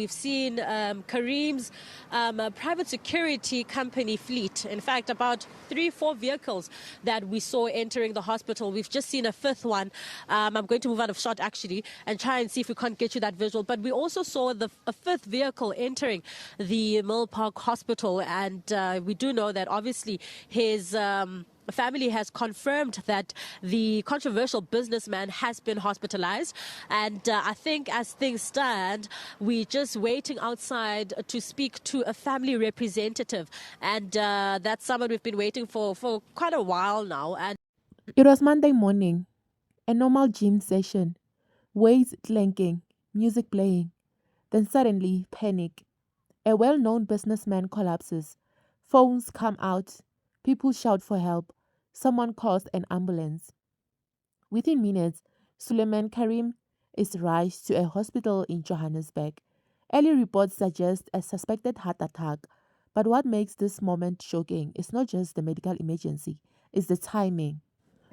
We've seen Carrim's private security company fleet. In fact, about 3-4 vehicles that we saw entering the hospital. We've just seen a fifth one. I'm going to move out of shot, actually, and try and see if we can't get you that visual. But we also saw a fifth vehicle entering the Mill Park Hospital. And we do know that, obviously, his family has confirmed that the controversial businessman has been hospitalized. And I think as things stand, we're just waiting outside to speak to a family representative. And that's someone we've been waiting for quite a while now. And it was Monday morning, a normal gym session, weights clanking, music playing. Then suddenly, panic. A well-known businessman collapses. Phones come out. People shout for help. Someone calls an ambulance. Within minutes, Suliman Carrim is rushed to a hospital in Johannesburg. Early reports suggest a suspected heart attack. But what makes this moment shocking is not just the medical emergency, it's the timing.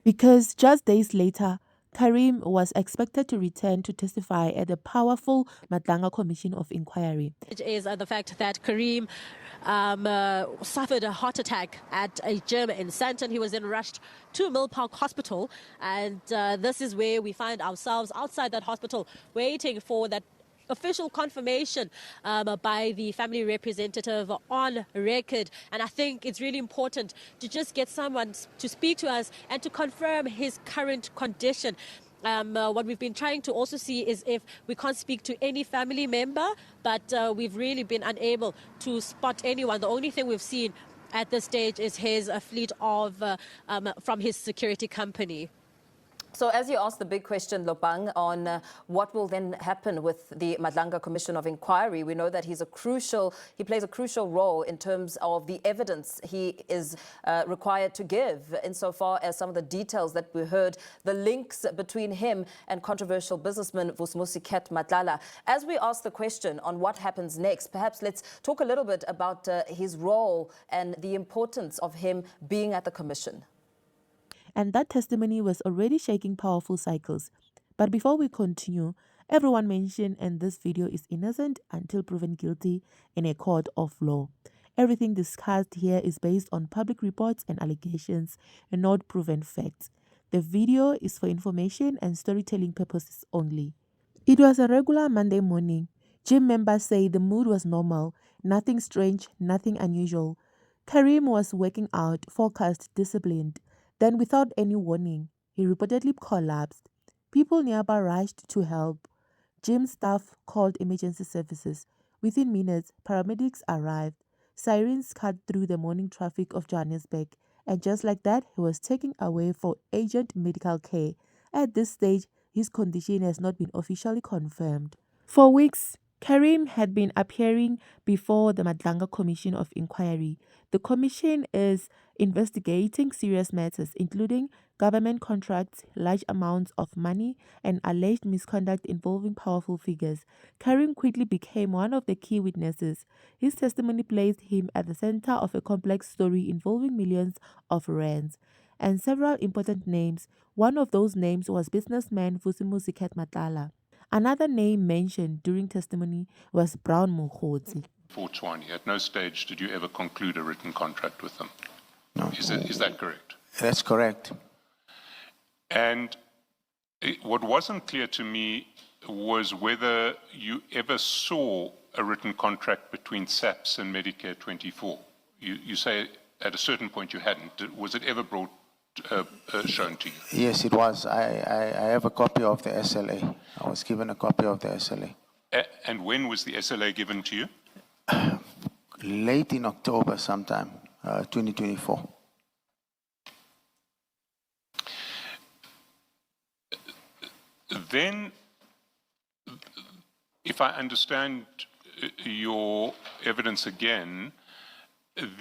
Because just days later, Carrim was expected to return to testify at the powerful Madlanga Commission of Inquiry. it is the fact that Carrim suffered a heart attack at a gym in Sandton. He was then rushed to Mill Park Hospital. And this is where we find ourselves outside that hospital waiting for that official confirmation by the family representative on record. And I think it's really important to just get someone to speak to us and to confirm his current condition. What we've been trying to also see is if we can't speak to any family member, but we've really been unable to spot anyone. The only thing we've seen at this stage is his fleet of from his security company. So as you asked the big question, Lopang, on what will then happen with the Madlanga Commission of Inquiry, we know that he plays a crucial role in terms of the evidence he is required to give, insofar as some of the details that we heard, the links between him and controversial businessman Vusimusi Madlala. As we ask the question on what happens next, perhaps let's talk a little bit about his role and the importance of him being at the commission. And that testimony was already shaking powerful cycles. But before we continue, everyone mentioned in this video is innocent until proven guilty in a court of law. Everything discussed here is based on public reports and allegations and not proven facts. The video is for information and storytelling purposes only. It was a regular Monday morning. Gym members say the mood was normal, nothing strange, nothing unusual. Carrim was working out, focused, disciplined. Then, without any warning, he reportedly collapsed. People nearby rushed to help. Gym staff called emergency services. Within minutes, paramedics arrived. Sirens cut through the morning traffic of Johannesburg. And just like that, he was taken away for urgent medical care. At this stage, his condition has not been officially confirmed. For weeks, Carrim had been appearing before the Madlanga Commission of Inquiry. The commission is investigating serious matters, including government contracts, large amounts of money, and alleged misconduct involving powerful figures. Carrim quickly became one of the key witnesses. His testimony placed him at the center of a complex story involving millions of rands and several important names. One of those names was businessman Vusimusi Madlala. Another name mentioned during testimony was Brown Mokgotsi. For Tshwane, at no stage did you ever conclude a written contract with them? No. Is that correct? That's correct. And what wasn't clear to me was whether you ever saw a written contract between SAPS and Medicare 24. You say at a certain point you hadn't. Was it ever brought shown to you? Yes, it was. I have a copy of the SLA. I was given a copy of the SLA. And when was the SLA given to you? Late in October sometime, 2024. Then, if I understand your evidence again,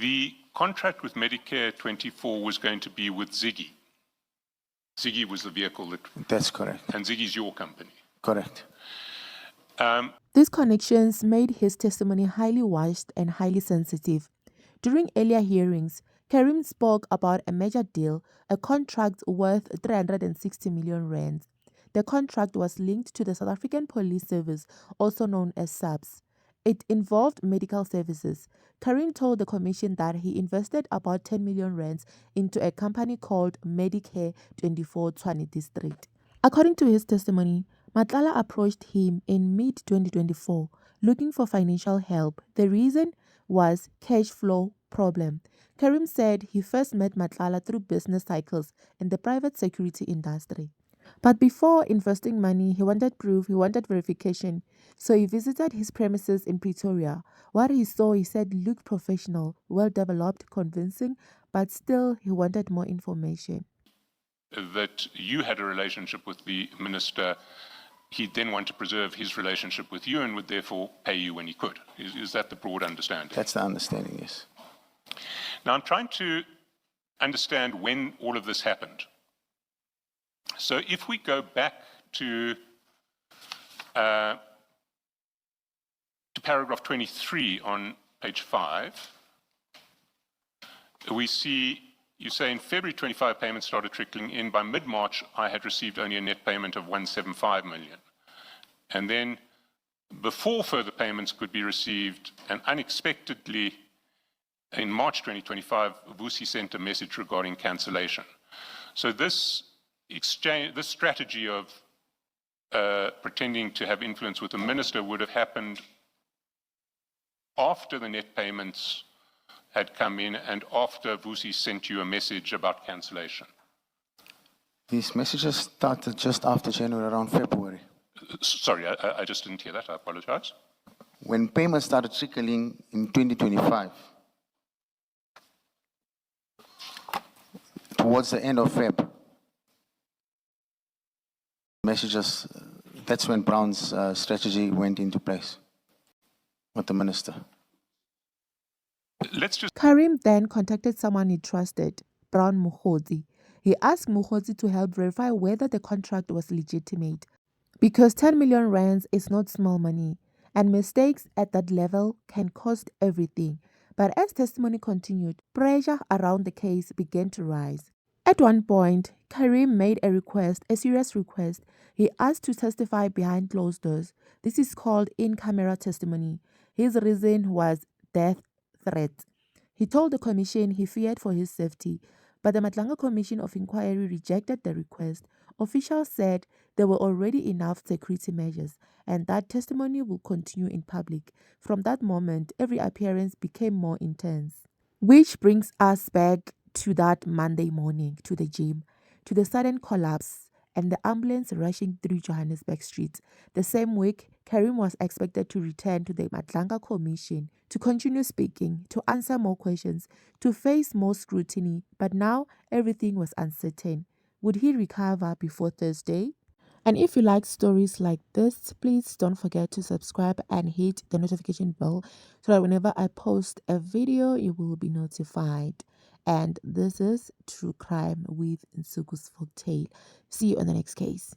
the contract with Medicare 24 was going to be with Ziggy. Ziggy was the vehicle that... That's correct. And Ziggy's your company. Correct. These connections made his testimony highly watched and highly sensitive. During earlier hearings, Carrim spoke about a major deal, a contract worth 360 million rands. The contract was linked to the South African Police Service, also known as SAPS. it involved medical services. Carrim told the commission that he invested about 10 million rands into a company called Medicare 24 Tshwane District. According to his testimony, Matlala approached him in mid-2024 looking for financial help. The reason was cash flow problem. Carrim said he first met Matlala through business cycles in the private security industry. But before investing money, he wanted proof, he wanted verification. So he visited his premises in Pretoria. What he saw, he said, looked professional, well developed, convincing, but still he wanted more information. That you had a relationship with the minister, he'd then want to preserve his relationship with you and would therefore pay you when he could. Is that the broad understanding? That's the understanding, yes. Now I'm trying to understand when all of this happened. So if we go back to paragraph 23 on page 5, we see you say in February 25 payments started trickling in. By mid-March, I had received only a net payment of 175 million. And then before further payments could be received, and unexpectedly in March 2025, Vusi sent a message regarding cancellation. So this strategy of pretending to have influence with the minister would have happened after the net payments had come in and after Vusi sent you a message about cancellation. These messages started just after January, around February. Sorry, I just didn't hear that. I apologize. When payments started trickling in 2025, towards the end of Feb, messages, that's when Brown's strategy went into place with the minister. Carrim then contacted someone he trusted, Brown Mukhodzi. He asked Mukhodzi to help verify whether the contract was legitimate, because 10 million rands is not small money, and mistakes at that level can cost everything. But as testimony continued, pressure around the case began to rise. At one point, Carrim made a request, a serious request. He asked to testify behind closed doors. This is called in-camera testimony. His reason was death threats. He told the commission he feared for his safety, but the Madlanga Commission of Inquiry rejected the request. Officials said there were already enough security measures and that testimony will continue in public. From that moment, every appearance became more intense. Which brings us back to that Monday morning, to the gym, to the sudden collapse and the ambulance rushing through Johannesburg streets. The same week, Carrim was expected to return to the Madlanga Commission to continue speaking, to answer more questions, to face more scrutiny, but now everything was uncertain. Would he recover before Thursday? And if you like stories like this, please don't forget to subscribe and hit the notification bell so that whenever I post a video, you will be notified. And this is True Crime with Nsuku's Folktale. See you on the next case.